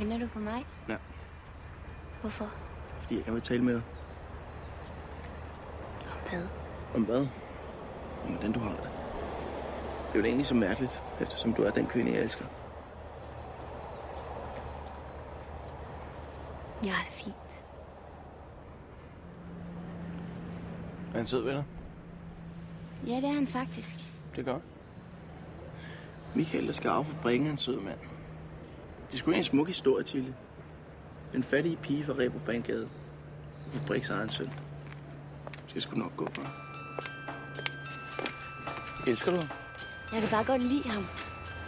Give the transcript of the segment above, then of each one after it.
Venter du på mig? Ja. Hvorfor? Fordi jeg gerne vil tale med dig. Om hvad? Om hvad? Om hvordan du har det. Det er jo egentlig så mærkeligt, eftersom du er den kvinde, jeg elsker. Jeg har det fint. Er han sød ved dig? Ja, det er han faktisk. Det gør. Michael, der skal af fabrikken, en sød mand. Det skulle en smuk historie, Tilde. En fattig pige fra Reeperbahnsgade. Fabriks egen søn. Det skal sgu nok gå for. Elsker du ham? Jeg kan bare godt lide ham.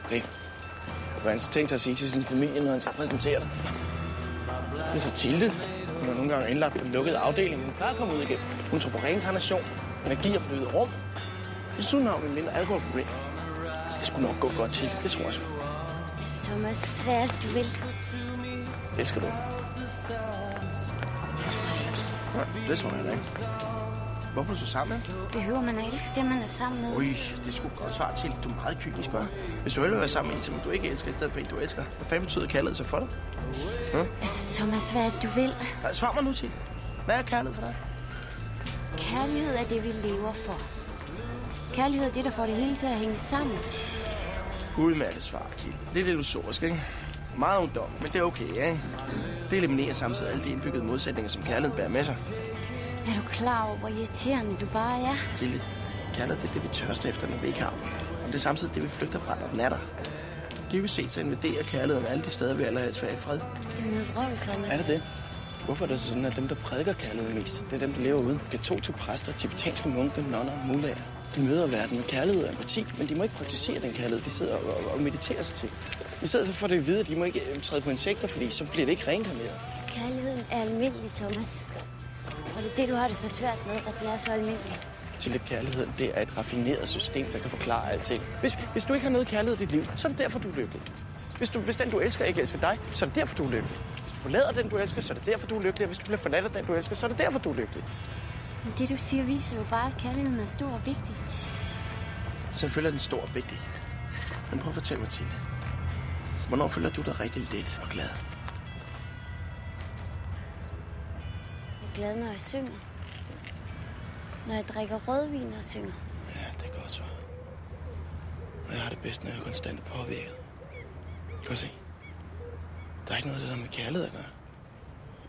Okay. Hvad har han så tænkt sig at sige til sin familie, når han skal præsentere dig? Det er så Tilde. Hun er nogle gange indlagt på den lukkede afdeling. Hun plejer at komme ud igen. Hun tror på reinkarnation, energi og fornyet rum. Desuden har hun en mindre alkoholproblem. Det skal sgu nok gå godt til. Det tror jeg sgu. Altså, Thomas, hvad er det, du vil? Elsker du? Det tror jeg ikke. Nej, det tror jeg ikke. Hvorfor er du så sammen med ham? Behøver man at elske dem, man er sammen med? Ui, det er sgu godt svar til. Du er meget kynisk, hva'? Hvis du hellere vil være sammen med en, som du ikke elsker, i stedet for en, du elsker. Hvad fanden betyder kærlighed så for dig? Altså, Thomas, hvad er det, du vil? Nej, svar mig nu til. Hvad er kærlighed for dig? Kærlighed er det, vi lever for. Kærlighed er det, der får det hele til at hænge sammen. Udmærket svar til. Det er lidt illusorisk, ikke? Meget ungdom, men det er okay, ikke? Det eliminerer samtidig alle de indbyggede modsætninger, som kærligheden bærer med sig. Er du klar over, hvor irriterende du bare er? Tilde, kærlighed, det er det, vi tørster efter, når vi ikke har den. Og det er samtidig det, vi flygter fra, når den er der. Dybest set så invaderer kærligheden alle de steder, vi allerhelst vil have i fred. Det er noget vrøvl, Thomas. Er det det? Hvorfor er det sådan, at dem, der prædiker kærlighed mest, det er dem, der lever uden? Katolske præster, tibetanske munke, nonner, mullager. De møder verden med kærlighed og empati, men de må ikke praktisere den kærlighed. De sidder og mediterer sig til. I stedet for det at vide, at de må ikke træde på insekter, fordi så bliver det ikke reinkarneret. Kærligheden er almindelig, Thomas. Og det er det, du har det så svært med, at den er så almindelig. Til lidt kærlighed, det er et raffineret system, der kan forklare alting. Hvis du ikke har noget kærlighed i dit liv, så er det derfor, du er lykkelig. Hvis den, du elsker, ikke elsker dig, så er det derfor, du er lykkelig. Hvis du forlader den, du elsker, så er det derfor, du er lykkelig. Og hvis du bliver forladt af den, du elsker, så er det derfor, du er lykkelig. Men det, du siger, viser jo bare, at kærligheden er stor og vigtig. Selvfølgelig er den stor og vigtig. Men prøv at fortælle mig til det. Hvornår føler du dig rigtig let og glad? Jeg er glad, når jeg synger. Når jeg drikker rødvin og synger. Ja, det er godt så. Og jeg har det bedst, når jeg er konstant påvirket. Kan du se? Der er ikke noget af det der med kærlighed at gøre.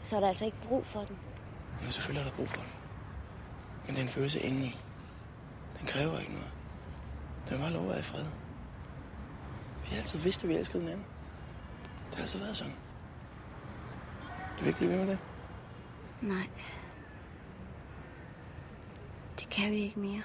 Så er der altså ikke brug for den. Ja, selvfølgelig er der brug for den. Men det er en følelse indeni. Den kræver ikke noget. Den er bare lov at være i fred. Vi har altid vidst, at vi elskede hinanden. Det har altid været sådan. Du vil ikke blive ved med det? Nej. Det kan vi ikke mere.